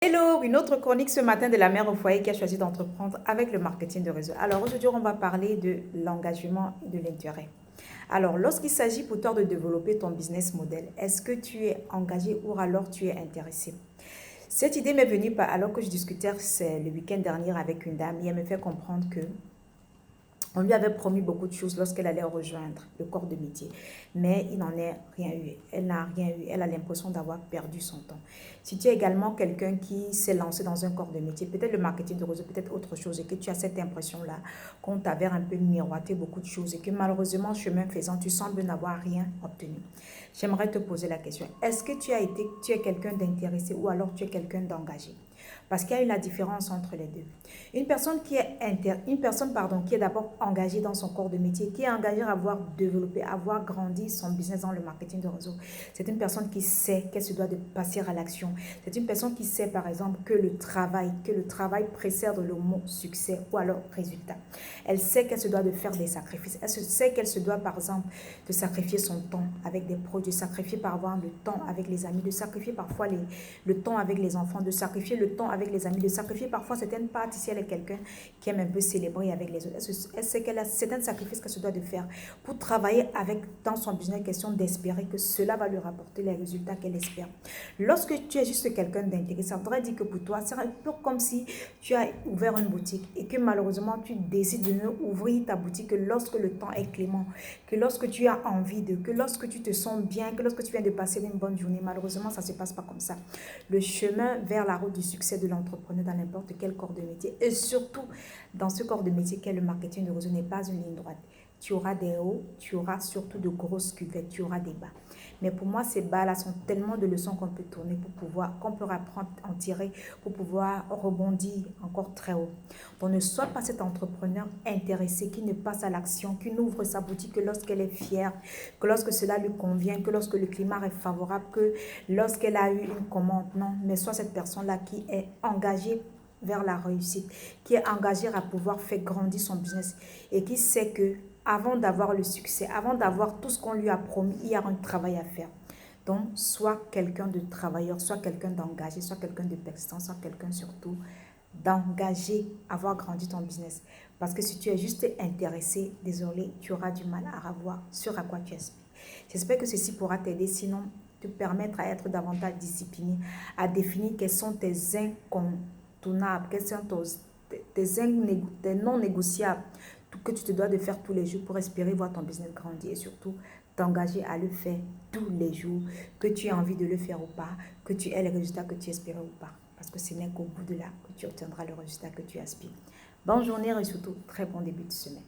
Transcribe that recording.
Hello, une autre chronique ce matin de la mère au foyer qui a choisi d'entreprendre avec le marketing de réseau. Alors aujourd'hui, on va parler de l'engagement et de l'intérêt. Alors, lorsqu'il s'agit pour toi de développer ton business model, est-ce que tu es engagé ou alors tu es intéressé? Cette idée m'est venue alors que je discutais le week-end dernier avec une dame et elle me fait comprendre que on lui avait promis beaucoup de choses lorsqu'elle allait rejoindre le corps de métier, mais il n'en est rien eu. Elle n'a rien eu. Elle a l'impression d'avoir perdu son temps. Si tu es également quelqu'un qui s'est lancé dans un corps de métier, peut-être le marketing de réseau, peut-être autre chose, et que tu as cette impression-là, qu'on t'avait un peu miroité beaucoup de choses et que malheureusement, chemin faisant, tu sembles n'avoir rien obtenu. J'aimerais te poser la question. Est-ce que tu es quelqu'un d'intéressé ou alors tu es quelqu'un d'engagé? Parce qu'il y a la différence entre les deux. Une personne qui est d'abord engagée dans son corps de métier, qui est engagée à avoir développé, à avoir grandi son business dans le marketing de réseau. C'est une personne qui sait qu'elle se doit de passer à l'action. C'est une personne qui sait par exemple que le travail précède le mot succès ou alors résultat. Elle sait qu'elle se doit de faire des sacrifices. Elle sait qu'elle se doit par exemple de sacrifier son temps avec des produits, de sacrifier par avoir le temps avec les amis, de sacrifier parfois le temps avec les enfants, de sacrifier le temps avec les amis, de sacrifier parfois certaines parties si elle est quelqu'un qui aime un peu célébrer avec les autres. Elle sait qu'elle a certains sacrifices qu'elle se doit de faire pour travailler dans son business, question d'espérer que cela va lui rapporter les résultats qu'elle espère. Lorsque tu es juste quelqu'un d'intéressé, ça voudrait dire que pour toi, c'est un peu comme si tu as ouvert une boutique et que malheureusement, tu décides de ne ouvrir ta boutique que lorsque le temps est clément, que lorsque tu as envie que lorsque tu te sens bien, que lorsque tu viens de passer une bonne journée. Malheureusement, ça ne se passe pas comme ça. Le chemin vers la route du succès de l'entrepreneur dans n'importe quel corps de métier et surtout dans ce corps de métier qu'est le marketing de réseau n'est pas une ligne droite. Tu auras des hauts, tu auras surtout de grosses cuvettes, tu auras des bas. Mais pour moi, ces bas-là sont tellement de leçons qu'on peut tourner qu'on peut apprendre, en tirer pour pouvoir rebondir encore très haut. Donc ne sois pas cet entrepreneur intéressé qui ne passe à l'action, qui n'ouvre sa boutique que lorsqu'elle est fière, que lorsque cela lui convient, que lorsque le climat est favorable, que lorsqu'elle a eu une commande. Non, mais sois cette personne-là qui est engagée vers la réussite, qui est engagée à pouvoir faire grandir son business et qui sait que avant d'avoir le succès, avant d'avoir tout ce qu'on lui a promis, il y a un travail à faire. Donc, soit quelqu'un de travailleur, soit quelqu'un d'engagé, soit quelqu'un de persistant, soit quelqu'un surtout d'engagé à avoir grandi ton business. Parce que si tu es juste intéressé, désolé, tu auras du mal à avoir sur à quoi tu aspires. J'espère que ceci pourra t'aider, sinon te permettre à être davantage discipliné, à définir quels sont tes incontournables, quels sont tes non négociables que tu te dois de faire tous les jours pour espérer voir ton business grandir et surtout t'engager à le faire tous les jours, que tu aies envie de le faire ou pas, que tu aies les résultats que tu espérais ou pas. Parce que ce n'est qu'au bout de là que tu obtiendras le résultat que tu aspires. Bonne journée et surtout très bon début de semaine.